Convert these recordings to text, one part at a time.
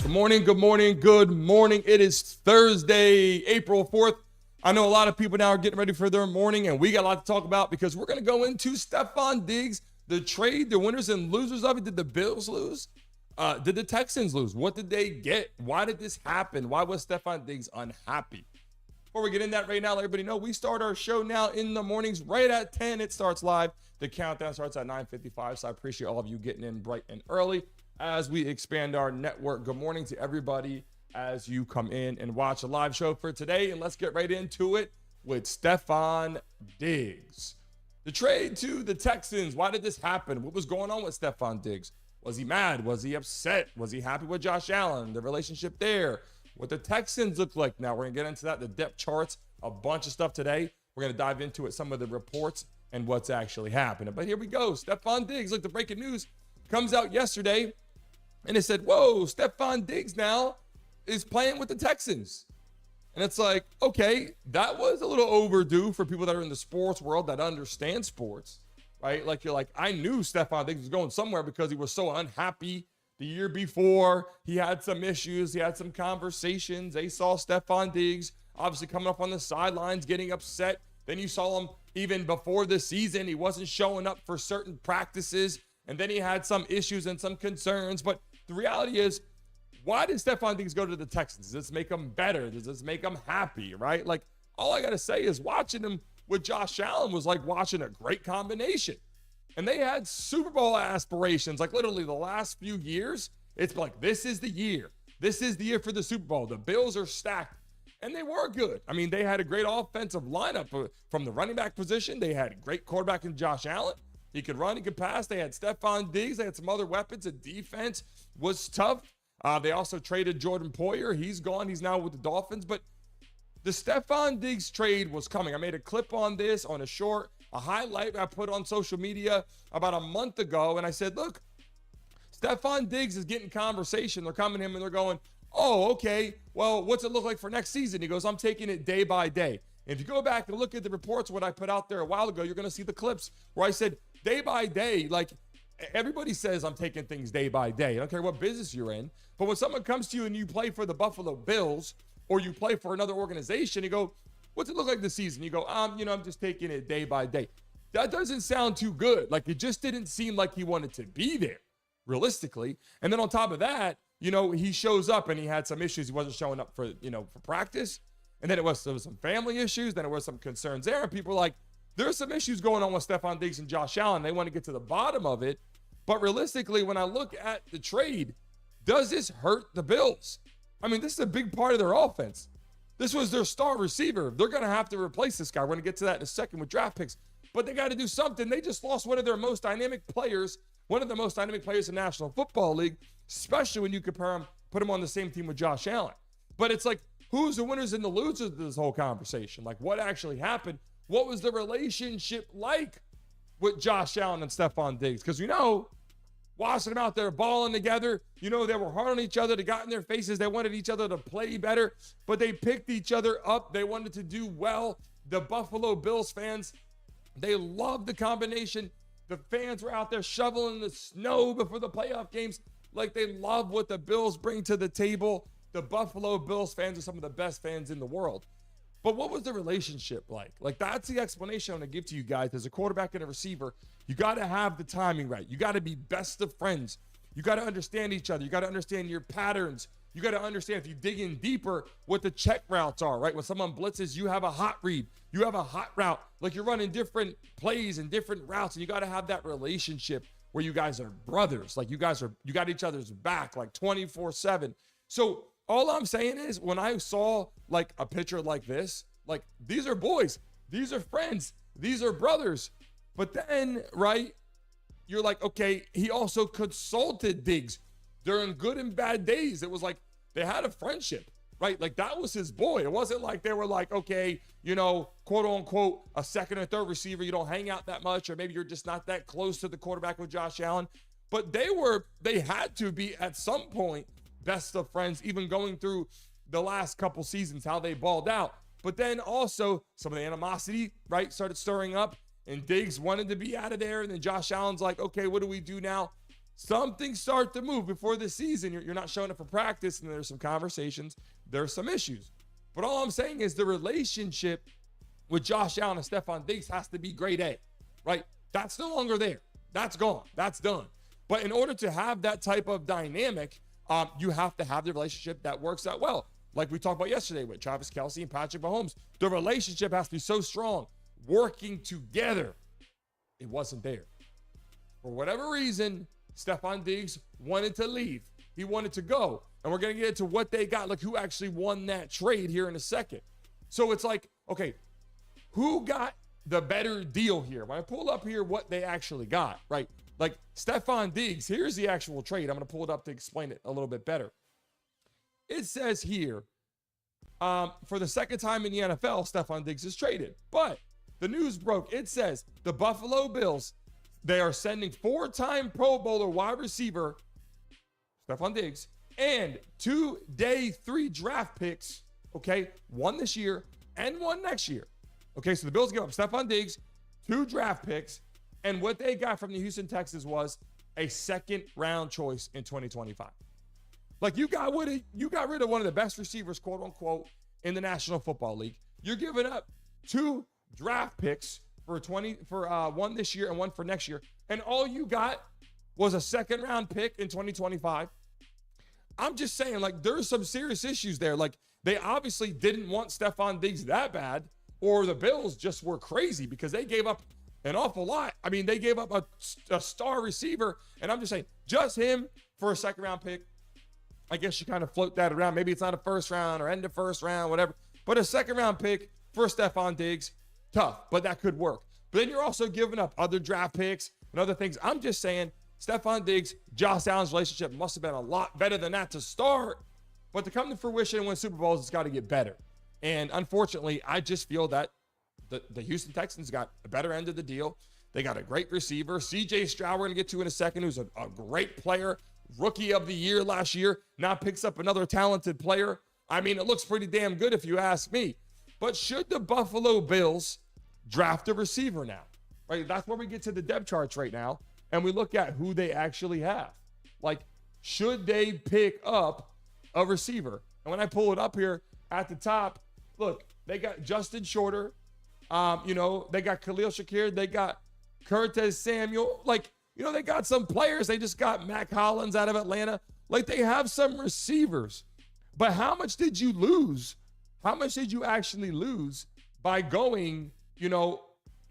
Good morning, good morning, good morning. It is Thursday, April 4th. I know a lot of people now are getting ready for their morning, and we got a lot to talk about because we're going to go into Stefon Diggs, the trade, the winners and losers of it. Did the Bills lose? Did the Texans lose? What did they get? Why did this happen? Why was Stefon Diggs unhappy? Before we get in that right now, let everybody know we start our show now in the mornings right at 10. It starts live. The countdown starts at 9:55, so I appreciate all of you getting in bright and early as we expand our network. Good morning to everybody as you come in and watch a live show for today. And let's get right into it with Stefon Diggs. The trade to the Texans. Why did this happen? What was going on with Stefon Diggs? Was he mad? Was he upset? Was he happy with Josh Allen? The relationship there. What the Texans look like now. We're going to get into that, the depth charts, a bunch of stuff today. We're going to dive into it, some of the reports and what's actually happening. But here we go. Stefon Diggs. Look, the breaking news comes out yesterday. And it said, whoa, Stefon Diggs now is playing with the Texans. And it's like, okay, that was a little overdue for people that are in the sports world that understand sports, right? Like, you're like, I knew Stefon Diggs was going somewhere because he was so unhappy the year before. He had some issues. He had some conversations. They saw Stefon Diggs obviously coming up on the sidelines, getting upset. Then you saw him even before the season. He wasn't showing up for certain practices. And then he had some issues and some concerns. But the reality is, why did Stefon Diggs go to the Texans? Does this make him better? Does this make him happy, right? Like, all I got to say is watching him with Josh Allen was like watching a great combination. And they had Super Bowl aspirations, like literally the last few years. It's like, this is the year. This is the year for the Super Bowl. The Bills are stacked. And they were good. I mean, they had a great offensive lineup from the running back position. They had a great quarterback in Josh Allen. He could run, he could pass. They had Stefon Diggs. They had some other weapons. The defense was tough. They also traded Jordan Poyer. He's gone. He's now with the Dolphins. But the Stefon Diggs trade was coming. I made a clip on this on a highlight I put on social media about a month ago. And I said, look, Stefon Diggs is getting conversation. They're coming to him and they're going, oh, okay, well, what's it look like for next season? He goes, I'm taking it day by day. And if you go back and look at the reports, what I put out there a while ago, you're going to see the clips where I said day by day, like everybody says I'm taking things day by day. I don't care what business you're in. But when someone comes to you and you play for the Buffalo Bills or you play for another organization, you go, what's it look like this season? You go, I'm just taking it day by day. That doesn't sound too good. Like, it just didn't seem like he wanted to be there realistically. And then on top of that, he shows up and he had some issues. He wasn't showing up for practice. And then there was some family issues. Then there was some concerns there. And people were like, there's some issues going on with Stefon Diggs and Josh Allen. They want to get to the bottom of it. But realistically, when I look at the trade, does this hurt the Bills? I mean, this is a big part of their offense. This was their star receiver. They're going to have to replace this guy. We're going to get to that in a second with draft picks. But they got to do something. They just lost one of their most dynamic players, one of the most dynamic players in the National Football League, especially when you compare him, put him on the same team with Josh Allen. But it's like, who's the winners and the losers of this whole conversation? Like, what actually happened? What was the relationship like with Josh Allen and Stefon Diggs? Because watching them out there balling together, they were hard on each other. They got in their faces. They wanted each other to play better, but they picked each other up. They wanted to do well. The Buffalo Bills fans, they loved the combination. The fans were out there shoveling the snow before the playoff games. Like, they love what the Bills bring to the table. The Buffalo Bills fans are some of the best fans in the world. But what was the relationship like? Like, that's the explanation I'm going to give to you guys. As a quarterback and a receiver, you got to have the timing right. You got to be best of friends. You got to understand each other. You got to understand your patterns. You got to understand, if you dig in deeper, what the check routes are, right? When someone blitzes, you have a hot read. You have a hot route. Like, you're running different plays and different routes, and you got to have that relationship where you guys are brothers. Like, you got each other's back, like 24/7. So all I'm saying is, when I saw like a picture like this, like, these are boys, these are friends, these are brothers. But then, right, you're like, okay, he also consulted Diggs during good and bad days. It was like they had a friendship, right? Like, that was his boy. It wasn't like they were like, okay, quote unquote, a second or third receiver, you don't hang out that much, or maybe you're just not that close to the quarterback with Josh Allen. But they had to be at some point best of friends, even going through the last couple seasons, how they balled out. But then also some of the animosity, right, started stirring up, and Diggs wanted to be out of there. And then Josh Allen's like, okay, what do we do now? something start to move before the season. You're not showing up for practice, and there's some conversations. There's some issues. But all I'm saying is the relationship with Josh Allen and Stefon Diggs has to be grade A, right? That's no longer there. That's gone. That's done. But in order to have that type of dynamic, you have to have the relationship that works out well. Like we talked about yesterday with Travis Kelce and Patrick Mahomes. The relationship has to be so strong, working together. It wasn't there. For whatever reason, Stefon Diggs wanted to leave. He wanted to go. And we're going to get into what they got, like who actually won that trade here in a second. So it's like, okay, who got the better deal here? When I pull up here what they actually got, right? Like Stefon Diggs, here's the actual trade. I'm going to pull it up to explain it a little bit better. It says here, for the second time in the NFL, Stefon Diggs is traded. But the news broke. It says the Buffalo Bills, they are sending 4-time Pro Bowler wide receiver, Stefon Diggs, and 2 day 3 draft picks, okay? 1 this year and 1 next year. Okay, so the Bills give up Stefon Diggs, 2 draft picks, and what they got from the Houston Texans was a 2nd round choice in 2025. Like you got rid of one of the best receivers, quote unquote, in the National Football League. You're giving up 2 draft picks for 1 this year and 1 for next year, and all you got was a 2nd round pick in 2025. I'm just saying, like, there's some serious issues there. Like, they obviously didn't want Stefon Diggs that bad, or the Bills just were crazy because they gave up an awful lot. I mean, they gave up a star receiver, and I'm just saying, just him for a 2nd round pick. I guess you kind of float that around. Maybe it's not a 1st round or end of 1st round, whatever. But a 2nd round pick for Stefon Diggs, tough, but that could work. But then you're also giving up other draft picks and other things. I'm just saying, Stefon Diggs, Josh Allen's relationship must have been a lot better than that to start. But to come to fruition and win Super Bowls, it's got to get better. And unfortunately, I just feel that the Houston Texans got a better end of the deal. They got a great receiver. C.J. Stroud, we're going to get to in a second, who's a great player. Rookie of the year last year. Now picks up another talented player. I mean, it looks pretty damn good if you ask me. But should the Buffalo Bills draft a receiver now? Right? That's where we get to the depth charts right now. And we look at who they actually have. Like, should they pick up a receiver? And when I pull it up here at the top, look, they got Justin Shorter. They got Khalil Shakir. They got Curtis Samuel. Like, they got some players. They just got Mac Hollins out of Atlanta. Like, they have some receivers. But how much did you lose? How much did you actually lose by going,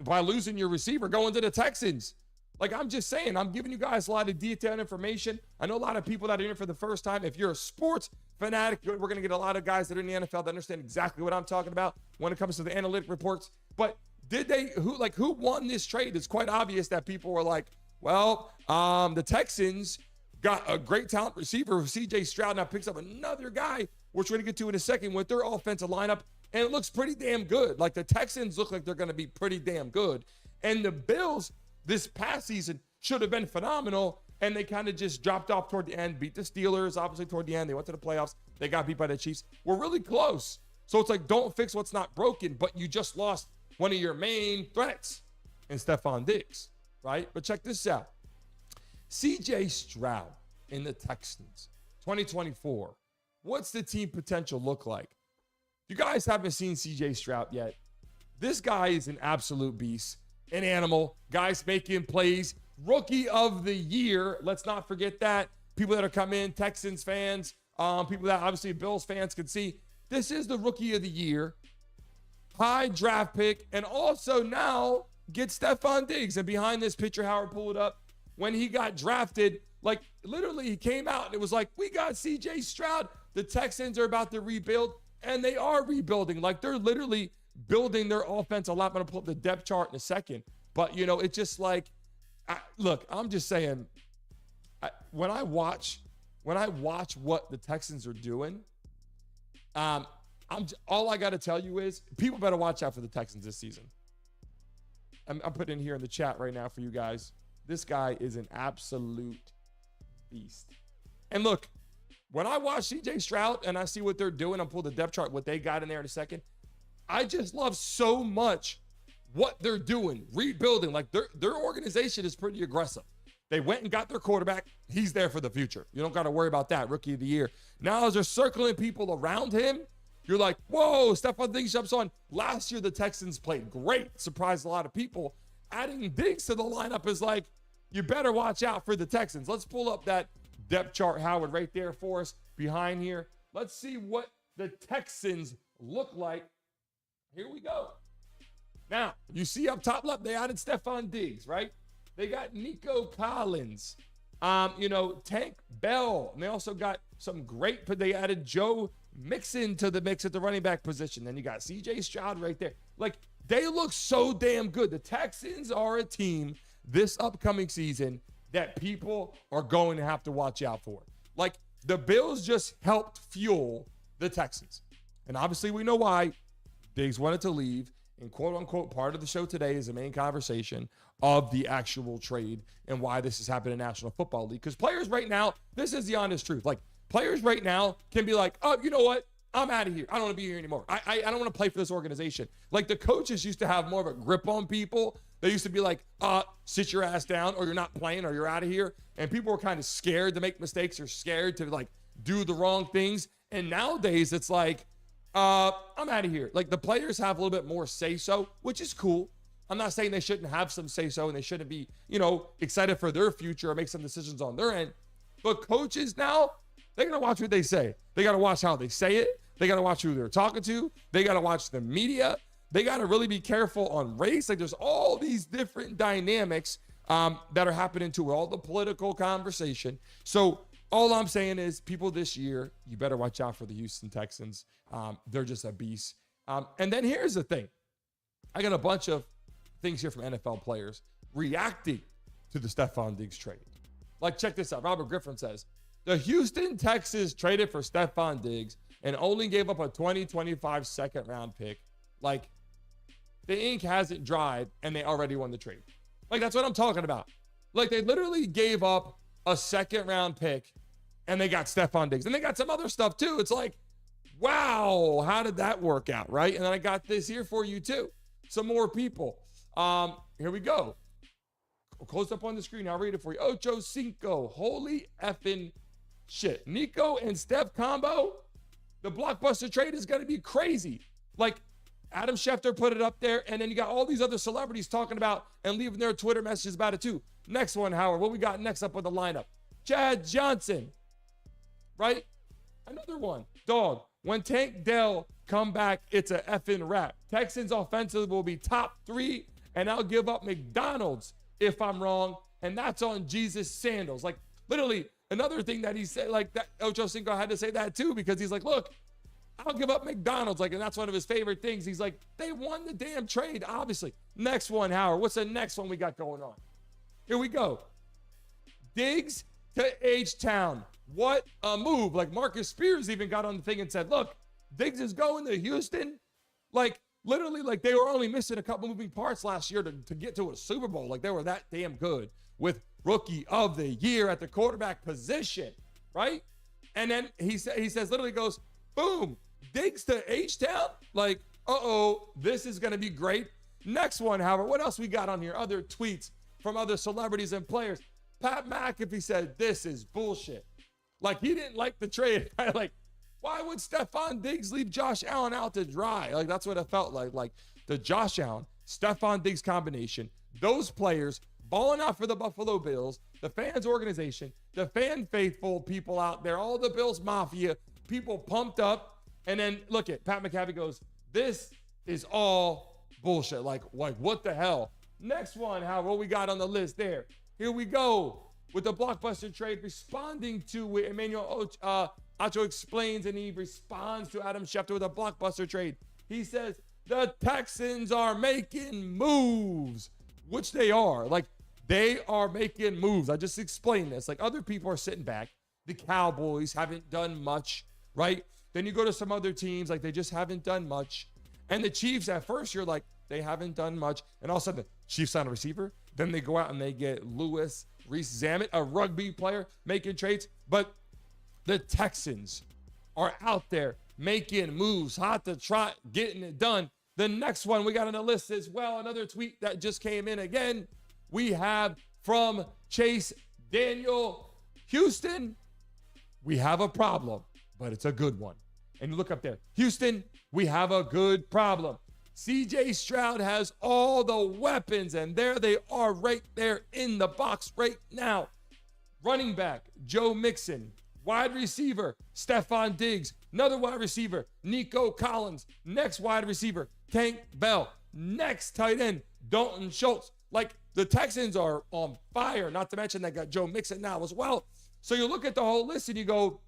by losing your receiver, going to the Texans? Like, I'm just saying, I'm giving you guys a lot of detailed information. I know a lot of people that are in it for the first time. If you're a sports fanatic, we're going to get a lot of guys that are in the NFL that understand exactly what I'm talking about when it comes to the analytic reports. But who won this trade? It's quite obvious that people were like, well, the Texans got a great talent receiver, C.J. Stroud, now picks up another guy, which we're going to get to in a second, with their offensive lineup, and it looks pretty damn good. Like, the Texans look like they're going to be pretty damn good. And the Bills this past season should have been phenomenal, and they kind of just dropped off toward the end, beat the Steelers, obviously, toward the end. They went to the playoffs. They got beat by the Chiefs. We're really close. So it's like, don't fix what's not broken, but you just lost one of your main threats in Stefon Diggs, right? But check this out. C.J. Stroud in the Texans, 2024. What's the team potential look like? You guys haven't seen C.J. Stroud yet. This guy is an absolute beast, an animal. Guys making plays. Rookie of the year. Let's not forget that. People that are coming in, Texans fans, people that obviously Bills fans can see. This is the rookie of the year. High draft pick. And also now get Stefon Diggs. And behind this picture, Howard pulled it up. When he got drafted, like literally he came out and it was like, we got C.J. Stroud. The Texans are about to rebuild, and they are rebuilding. Like, they're literally building their offense a lot. I'm going to pull up the depth chart in a second. But, it's just like, look, I'm just saying, when I watch what the Texans are doing, all I got to tell you is people better watch out for the Texans this season. I'm putting in here in the chat right now for you guys. This guy is an absolute beast. And look, when I watch C.J. Stroud and I see what they're doing, I'll pull the depth chart, what they got in there in a second. I just love so much what they're doing, rebuilding. Like, their organization is pretty aggressive. They went and got their quarterback. He's there for the future. You don't got to worry about that. Rookie of the year. Now, as they're circling people around him, you're like, whoa, Stefon Diggs jumps on. Last year, the Texans played great. Surprised a lot of people. Adding Diggs to the lineup is like, you better watch out for the Texans. Let's pull up that depth chart, Howard, right there for us behind here. Let's see what the Texans look like. Here we go. Now, you see up top left, they added Stefon Diggs, right? They got Nico Collins, Tank Bell. And they also got some great, they added Joe Mixon to the mix at the running back position. Then you got CJ Stroud right there. Like, they look so damn good. The Texans are a team this upcoming season that people are going to have to watch out for. Like, the Bills just helped fuel the Texans. And obviously we know why. Diggs wanted to leave. And quote unquote, part of the show today is the main conversation of the actual trade and why this has happened in National Football League. Because players right now, this is the honest truth. Like, players right now can be like, oh, you know what? I'm out of here. I don't want to be here anymore. I don't want to play for this organization. Like, the coaches used to have more of a grip on people. They used to be like, sit your ass down, or you're not playing, or you're out of here. And people were kind of scared to make mistakes or scared to like do the wrong things. And nowadays it's like, I'm out of here. Like, the players have a little bit more say-so, which is cool. I'm not saying they shouldn't have some say-so and they shouldn't be, excited for their future or make some decisions on their end. But coaches now, they're going to watch what they say. They got to watch how they say it. They got to watch who they're talking to. They got to watch the media. They got to really be careful on race. Like, there's all these different dynamics that are happening to all the political conversation. So all I'm saying is, people this year, you better watch out for the Houston Texans. They're just a beast. And then here's the thing. I got a bunch of things here from NFL players reacting to the Stefon Diggs trade. Like, check this out. Robert Griffin says, the Houston Texans traded for Stefon Diggs and only gave up a 2025 second round pick. Like, the ink hasn't dried and they already won the trade. Like, that's what I'm talking about. Like, they literally gave up a second round pick and they got Stefon Diggs. And they got some other stuff too. It's like, wow, how did that work out, right? And then I got this here for you too. Some more people. Here we go. Close up on the screen. I'll read it for you. Ocho Cinco. Holy effing shit. Nico and Steph combo. The blockbuster trade is going to be crazy. Like, Adam Schefter put it up there, and then you got all these other celebrities talking about and leaving their Twitter messages about it too. Next one, Howard. What we got next up on the lineup? Chad Johnson, right? Another one. Dog. When Tank Dell come back, it's a effing wrap. Texans offensively will be top 3, and I'll give up McDonald's if I'm wrong, and that's on Jesus sandals. Like, literally, another thing that he said, like, that Ocho Cinco had to say that too, because he's like, look, I'll give up McDonald's. Like, and that's one of his favorite things. He's like, they won the damn trade, obviously. Next one, Howard. What's the next one we got going on? Here we go. Diggs to H-Town. What a move. Like, Marcus Spears even got on the thing and said, look, Diggs is going to Houston. Like, literally, like, they were only missing a couple moving parts last year to get to a Super Bowl. Like, they were that damn good with Rookie of the Year at the quarterback position, right? And then he says, literally goes, boom, Diggs to H-Town. Like, this is going to be great. Next one, Howard. What else we got on here? Other tweets from other celebrities and players. Pat McAfee said, this is bullshit. Like, he didn't like the trade. Like, why would Stefon Diggs leave Josh Allen out to dry? Like, that's what it felt like. Like, the Josh Allen, Stefon Diggs combination, those players balling out for the Buffalo Bills, the fans organization, the fan faithful people out there, all the Bills Mafia, people pumped up. And then look at Pat McAfee goes, this is all bullshit. Like, what the hell? Next one, what we got on the list there? Here we go with the blockbuster trade, responding to Emmanuel Acho explains, and he responds to Adam Schefter with a blockbuster trade. He says, the Texans are making moves, which they are. Like, they are making moves. I just explained this. Like, other people are sitting back. The Cowboys haven't done much, right? Then you go to some other teams, like, they just haven't done much. And the Chiefs, at first, you're like, they haven't done much. And all of a sudden, the Chiefs sign a receiver. Then they go out and they get Louis Rees-Zammit, a rugby player, making trades. But the Texans are out there making moves, hot to trot, getting it done. The next one we got on the list as well, another tweet that just came in again. We have from Chase Daniel, Houston, we have a problem, but it's a good one. And you look up there, Houston, we have a good problem. CJ Stroud has all the weapons, and there they are right there in the box right now. Running back, Joe Mixon. Wide receiver, Stefon Diggs. Another wide receiver, Nico Collins. Next wide receiver, Tank Bell. Next tight end, Dalton Schultz. Like, the Texans are on fire, not to mention they got Joe Mixon now as well. So you look at the whole list and you go,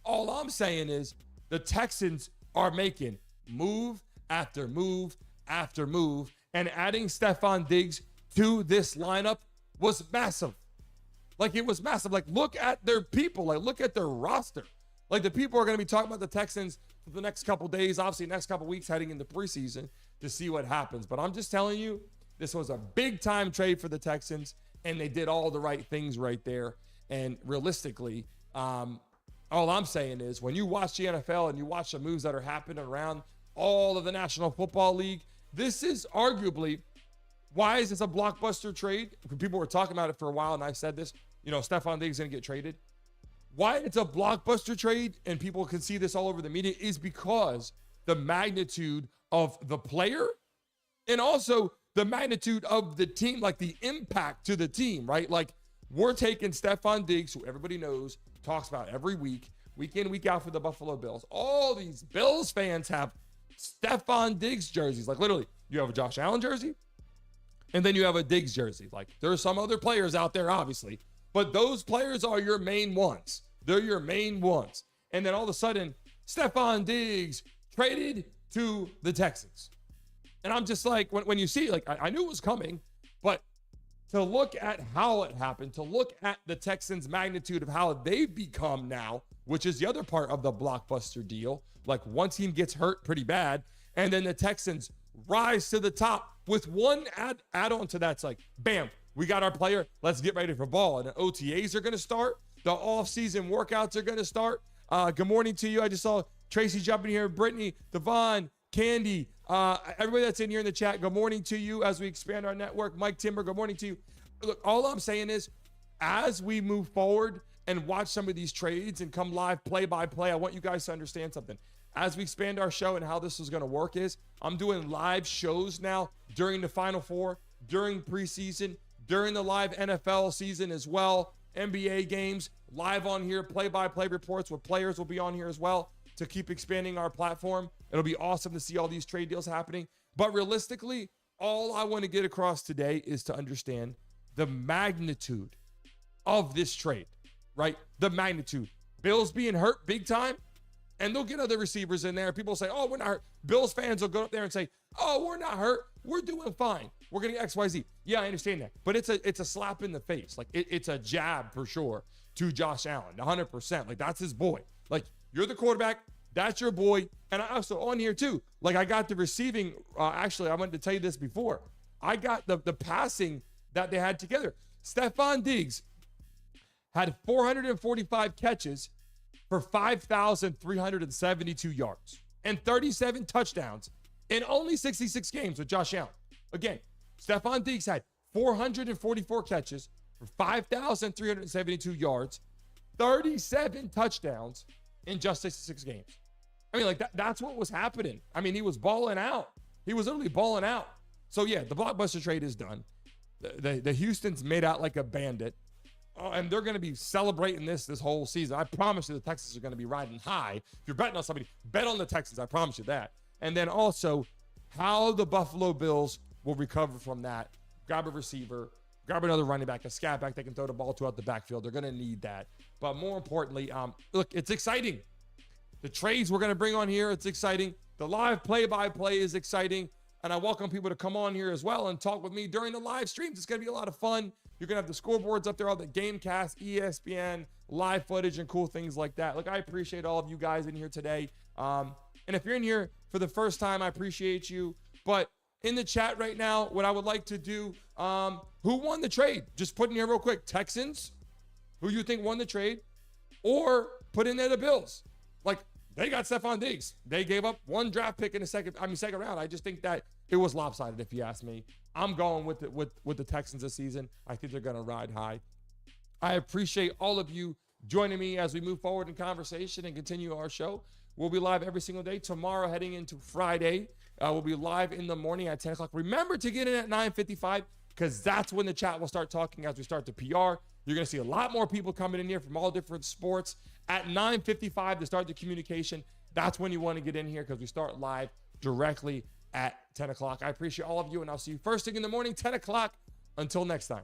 all I'm saying is the Texans are making move after move after move, and adding Stefon Diggs to this lineup was massive. Like, it was massive. Like, look at their people. Like, look at their roster. Like, the people are going to be talking about the Texans for the next couple days, obviously next couple weeks heading into preseason to see what happens. But I'm just telling you, this was a big-time trade for the Texans, and they did all the right things right there. And realistically, all I'm saying is when you watch the NFL and you watch the moves that are happening around all of the National Football League, this is arguably, why is this a blockbuster trade? People were talking about it for a while, and I said this, Stefon Diggs is going to get traded. Why it's a blockbuster trade and people can see this all over the media is because the magnitude of the player and also the magnitude of the team, like the impact to the team, right? Like, we're taking Stefon Diggs, who everybody knows, talks about every week in, week out for the Buffalo Bills. All these Bills fans have Stefon Diggs jerseys. Like, literally, you have a Josh Allen jersey, and then you have a Diggs jersey. Like, there are some other players out there, obviously, but those players are your main ones. They're your main ones. And then all of a sudden, Stefon Diggs traded to the Texans. And I'm just like, when you see, like, I knew it was coming, but to look at how it happened, to look at the Texans' magnitude of how they've become now, which is the other part of the blockbuster deal. Like, one team gets hurt pretty bad, and then the Texans rise to the top with one add-on to that's like, bam, we got our player. Let's get ready for ball. And the OTAs are going to start. The off-season workouts are going to start. Good morning to you. I just saw Tracy jumping here. Brittany, Devon, Candy, everybody that's in here in the chat, good morning to you as we expand our network. Mike Timber, good morning to you. Look, all I'm saying is, as we move forward and watch some of these trades and come live play-by-play, I want you guys to understand something. As we expand our show and how this is going to work is, I'm doing live shows now during the Final Four, during preseason, during the live NFL season as well, NBA games, live on here, play-by-play reports with players will be on here as well to keep expanding our platform. It'll be awesome to see all these trade deals happening. But realistically, all I want to get across today is to understand the magnitude of this trade, right? The magnitude. Bills being hurt big time, and they'll get other receivers in there. People say, oh, we're not hurt. Bills fans will go up there and say, oh, we're not hurt. We're doing fine. We're going to XYZ. Yeah, I understand that. But it's a slap in the face. Like, it's a jab for sure to Josh Allen, 100%. Like, that's his boy. Like, you're the quarterback. That's your boy. And I also on here too, like, I got the receiving. Actually, I wanted to tell you this before. I got the passing that they had together. Stefon Diggs had 445 catches for 5,372 yards and 37 touchdowns in only 66 games with Josh Allen. Again, Stefon Diggs had 444 catches for 5,372 yards, 37 touchdowns in just 66 games. I mean, like, that's what was happening. I mean, he was balling out. He was literally balling out. So, yeah, the blockbuster trade is done. The Houston's made out like a bandit. And they're going to be celebrating this whole season. I promise you the Texans are going to be riding high. If you're betting on somebody, bet on the Texans. I promise you that. And then also how the Buffalo Bills will recover from that. Grab a receiver, grab another running back, a scat back they can throw the ball to out the backfield. They're going to need that. But more importantly, look, it's exciting. The trades we're going to bring on here, it's exciting. The live play-by-play is exciting. And I welcome people to come on here as well and talk with me during the live streams. It's going to be a lot of fun. You're going to have the scoreboards up there, all the Gamecast, ESPN, live footage, and cool things like that. Look, I appreciate all of you guys in here today. And if you're in here for the first time, I appreciate you. But in the chat right now, what I would like to do, who won the trade? Just put in here real quick. Texans, who you think won the trade, or put in there the Bills. Like, they got Stefon Diggs. They gave up one draft pick in the second round. I just think that it was lopsided, if you ask me. I'm going with the Texans this season. I think they're going to ride high. I appreciate all of you joining me as we move forward in conversation and continue our show. We'll be live every single day. Tomorrow, heading into Friday, we'll be live in the morning at 10 o'clock. Remember to get in at 9:55 because that's when the chat will start talking as we start the PR. You're going to see a lot more people coming in here from all different sports. At 9:55 to start the communication, that's when you want to get in here because we start live directly at 10 o'clock. I appreciate all of you, and I'll see you first thing in the morning, 10 o'clock. Until next time.